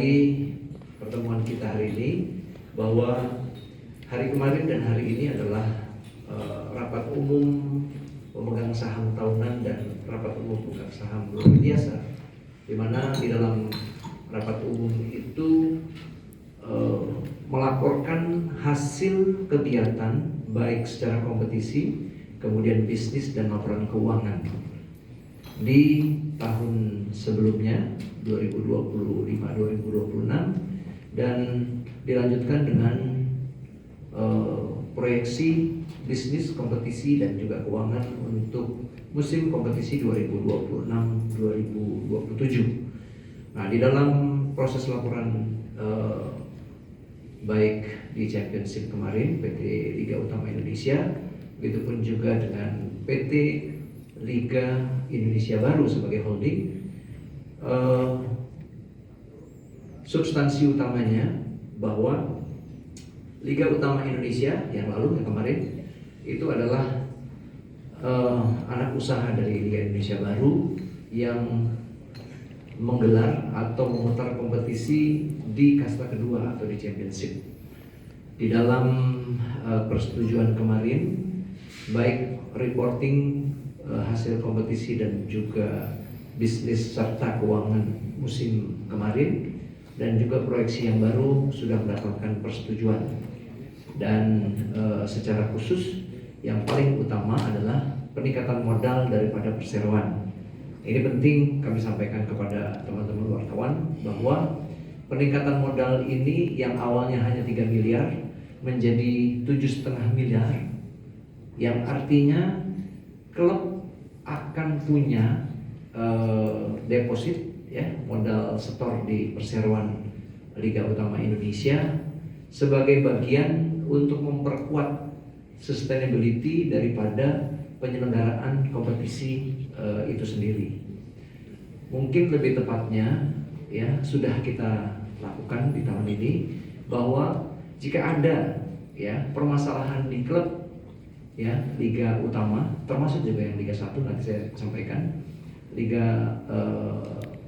awali pertemuan kita hari ini bahwa hari kemarin dan hari ini adalah rapat umum pemegang saham tahunan dan rapat umum pemegang saham luar biasa, di mana di dalam rapat umum itu melaporkan hasil kegiatan baik secara kompetisi, kemudian bisnis dan laporan keuangan di tahun sebelumnya 2025-2026 dan dilanjutkan dengan proyeksi bisnis, kompetisi dan juga keuangan untuk musim kompetisi 2026-2027. Nah, di dalam proses laporan baik di Championship kemarin PT Liga Utama Indonesia, begitupun juga dengan PT Liga Indonesia Baru sebagai holding, substansi utamanya bahwa Liga Utama Indonesia yang lalu, yang kemarin itu adalah anak usaha dari Liga Indonesia Baru yang menggelar atau memutar kompetisi di kasta kedua atau di Championship. Di dalam persetujuan kemarin, baik reporting hasil kompetisi dan juga bisnis serta keuangan musim kemarin dan juga proyeksi yang baru sudah mendapatkan persetujuan. Dan secara khusus yang paling utama adalah peningkatan modal daripada perseroan. Ini penting kami sampaikan kepada teman-teman wartawan bahwa peningkatan modal ini yang awalnya hanya 3 miliar menjadi 7,5 miliar, yang artinya klub akan punya deposit ya, modal setor di perseroan Liga Utama Indonesia sebagai bagian untuk memperkuat sustainability daripada penyelenggaraan kompetisi itu sendiri. Mungkin lebih tepatnya ya sudah kita lakukan di tahun ini bahwa jika ada ya permasalahan di klub ya Liga Utama, termasuk juga yang Liga 1 nanti saya sampaikan, Liga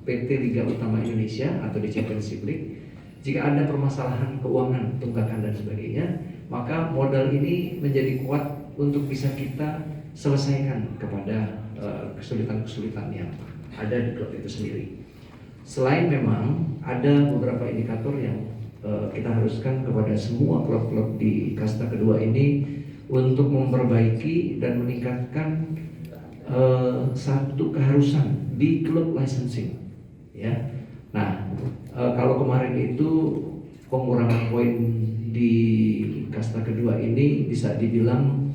PT Liga Utama Indonesia atau di Championship League, jika ada permasalahan keuangan, tunggakan dan sebagainya, maka modal ini menjadi kuat untuk bisa kita selesaikan kepada kesulitan-kesulitan yang ada di klub itu sendiri. Selain memang ada beberapa indikator yang kita haruskan kepada semua klub-klub di kasta kedua ini untuk memperbaiki dan meningkatkan satu keharusan di klub licensing ya. Nah, kalau kemarin itu pengurangan poin di kasta kedua ini bisa dibilang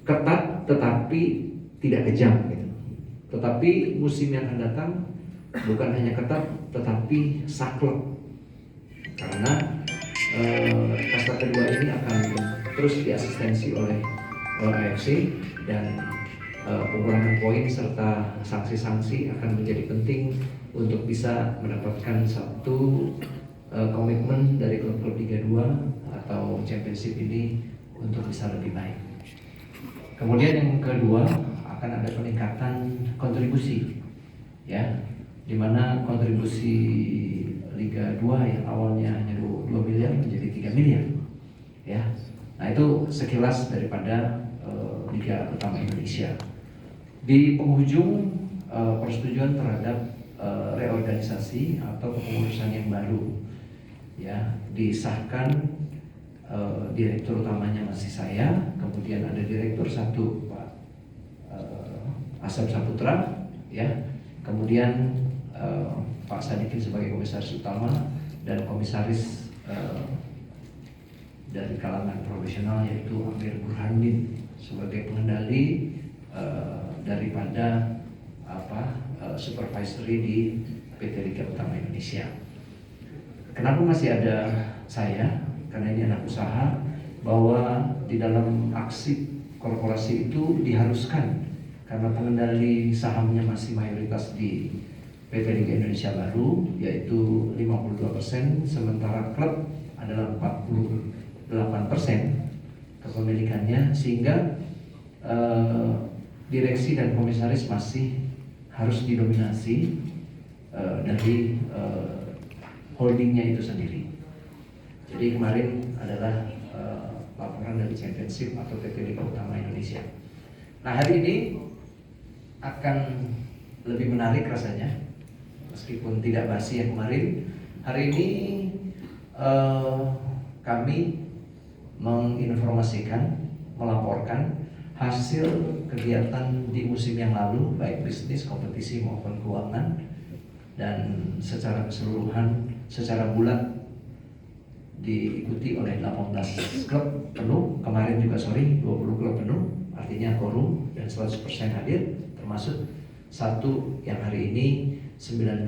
ketat tetapi tidak kejam gitu. Tetapi musim yang akan datang bukan hanya ketat tetapi saklek, karena kasta kedua ini akan terus diasistensi oleh AFC dan pengurangan poin serta sanksi-sanksi akan menjadi penting untuk bisa mendapatkan satu komitmen dari klub-klub Liga 2 atau Championship ini untuk bisa lebih baik. Kemudian yang kedua akan ada peningkatan kontribusi ya, di mana kontribusi Liga 2 yang awalnya hanya 2 miliar menjadi 3 miliar ya. Nah, itu sekilas daripada Liga Utama Indonesia. Di penghujung persetujuan terhadap reorganisasi atau kepengurusan yang baru ya, disahkan direktur utamanya masih saya, kemudian ada direktur 1 Pak Asep Saputra ya, kemudian Pak Sadikin sebagai komisaris utama dan komisaris dari kalangan profesional yaitu Amir Burhanuddin sebagai pengendali daripada supervisory di PT Liga Utama Indonesia. Kenapa masih ada saya? Karena ini anak usaha, bahwa di dalam aksi korporasi itu diharuskan karena pengendali sahamnya masih mayoritas di PT Liga Indonesia Baru yaitu 52%, sementara klub adalah 48% kepemilikannya, sehingga direksi dan komisaris masih harus didominasi dari holdingnya itu sendiri. Jadi kemarin adalah laporan dari Championship atau PT Liga Utama Indonesia. Nah, hari ini akan lebih menarik rasanya, meskipun tidak basi yang kemarin. Hari ini kami menginformasikan, melaporkan hasil kegiatan di musim yang lalu, baik bisnis, kompetisi maupun keuangan, dan secara keseluruhan, secara bulat diikuti oleh 18 klub penuh. Kemarin juga 20 klub penuh, artinya quorum dan 100% hadir, termasuk satu yang hari ini 19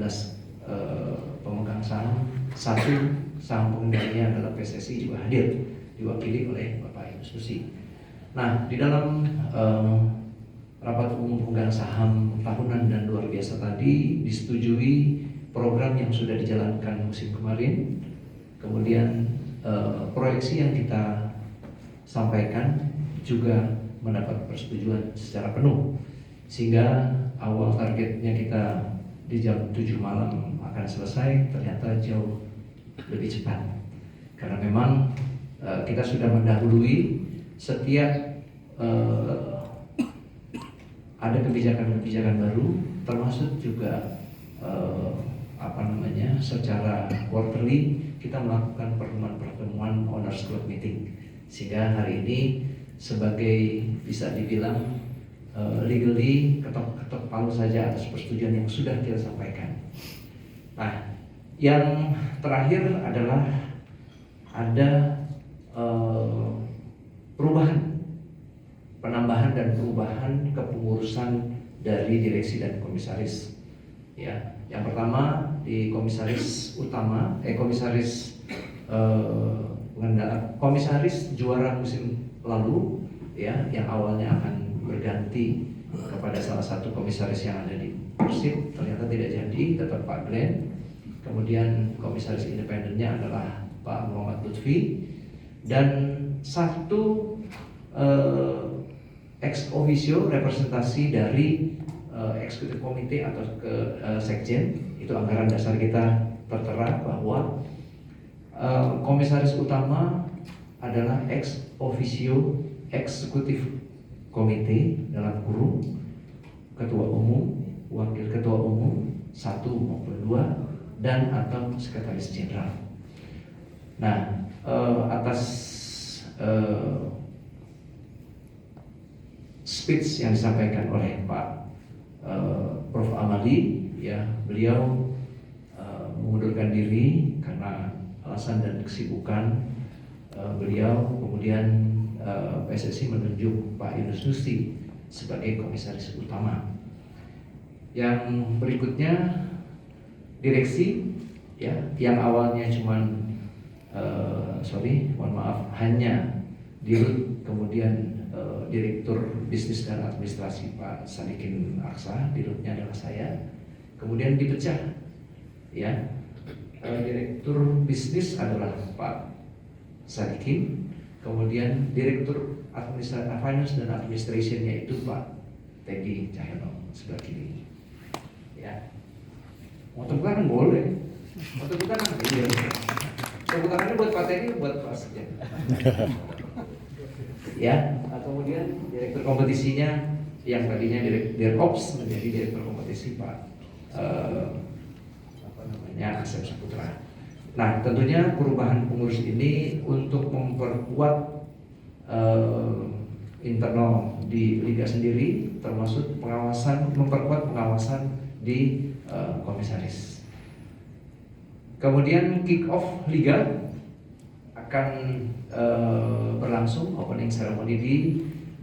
pemegang saham, satu saham pengendalinya adalah PSSI juga hadir, diwakili oleh Bapak Yunus Nusi. Nah, di dalam rapat umum pemegang saham tahunan dan luar biasa tadi disetujui program yang sudah dijalankan musim kemarin. Kemudian proyeksi yang kita sampaikan juga mendapat persetujuan secara penuh, sehingga awal targetnya kita di jam 7 malam akan selesai, ternyata jauh lebih cepat, karena memang kita sudah mendahului setiap ada kebijakan-kebijakan baru, termasuk juga secara quarterly kita melakukan pertemuan owners club meeting, sehingga hari ini sebagai bisa dibilang legally ketok-ketok palu saja atas persetujuan yang sudah kita sampaikan. Nah, yang terakhir adalah ada penambahan dan perubahan kepengurusan dari direksi dan komisaris. Ya, yang pertama di komisaris utama, komisaris juara musim lalu, ya, yang awalnya akan berganti kepada salah satu komisaris yang ada di Persib, ternyata tidak jadi, tetap Pak Glenn. Kemudian komisaris independennya adalah Pak Muhammad Lutfi, dan satu ex officio representasi dari eksekutif komite atau ke sekjen. Itu anggaran dasar kita tertera bahwa komisaris utama adalah ex officio eksekutif komite dalam kurung ketua umum, wakil ketua umum 1 maupun 2, dan atau sekretaris jenderal. Nah, atas speech yang disampaikan oleh Pak Prof. Amali, ya, beliau mengundurkan diri karena alasan dan kesibukan beliau. Kemudian PSSI menunjuk Pak Yunus Nusi sebagai komisaris utama. Yang berikutnya direksi, ya, yang awalnya cuman hanya dirut, kemudian direktur bisnis dan administrasi Pak Sadikin Aksa, dirutnya adalah saya, kemudian dipecah, ya, direktur bisnis adalah Pak Sadikin, kemudian direktur finance dan administrationnya itu Pak Teddy Cahyono sebelah kiri, ya. Mau tepuk tangan boleh, mau tepuk tangan iya. Tepuk tangannya buat Pak Teddy, buat Pak Sekjen. Ya, kemudian direktur kompetisinya yang tadinya direktur ops menjadi direktur kompetisi Pak Asep Saputra. Nah, tentunya perubahan pengurus ini untuk memperkuat internal di liga sendiri, termasuk memperkuat pengawasan di komisaris. Kemudian kick off liga akan berlangsung opening ceremony di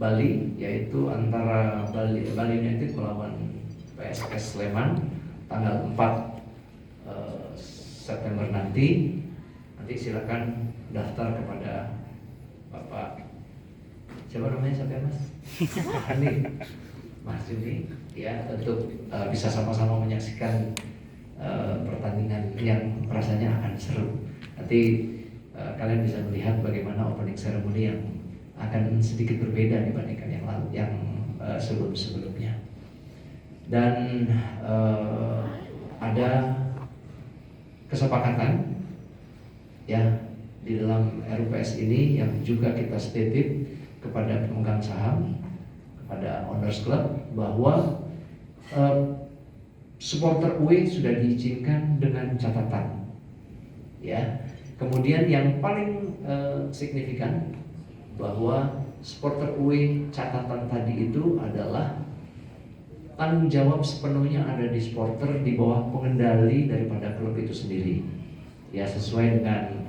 Bali, yaitu antara Bali United melawan PSS Sleman tanggal 4 September nanti. Silakan daftar kepada Bapak, siapa namanya, siapa ya Mas? Ini Mas Juni, ya, untuk bisa sama-sama menyaksikan pertandingan yang rasanya akan seru. Nanti kalian bisa melihat bagaimana opening ceremony yang akan sedikit berbeda dibandingkan yang sebelum-sebelumnya. Dan ada kesepakatan ya di dalam RUPS ini yang juga kita stated kepada pemegang saham, kepada owners club, bahwa supporter away sudah diizinkan dengan catatan ya. Kemudian yang paling signifikan bahwa supporter away catatan tadi itu adalah tanggung jawab sepenuhnya ada di supporter di bawah pengendali daripada klub itu sendiri ya, sesuai dengan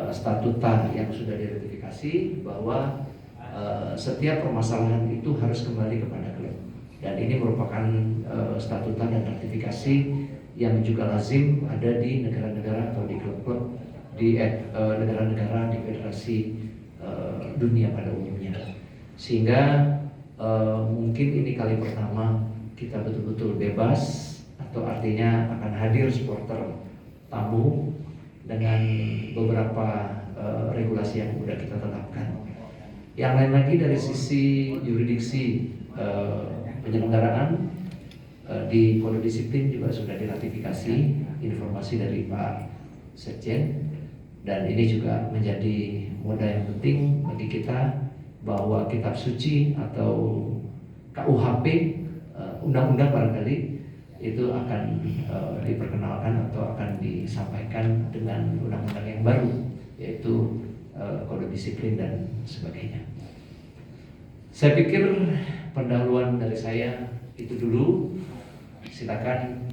statuta yang sudah diratifikasi bahwa setiap permasalahan itu harus kembali kepada klub, dan ini merupakan statuta dan ratifikasi yang juga lazim ada di negara-negara atau di klub-klub di negara-negara di federasi dunia pada umumnya, sehingga mungkin ini kali pertama kita betul-betul bebas, atau artinya akan hadir supporter tamu dengan beberapa regulasi yang sudah kita tetapkan. Yang lain lagi dari sisi yuridiksi penyelenggaraan di Kode Disiplin juga sudah diratifikasi, informasi dari Pak Sekjen, dan ini juga menjadi modal yang penting bagi kita bahwa kitab suci atau KUHP, undang-undang barangkali itu akan diperkenalkan atau akan disampaikan dengan undang-undang yang baru, yaitu Kode Disiplin dan sebagainya. Saya pikir pendahuluan dari saya itu dulu. Silakan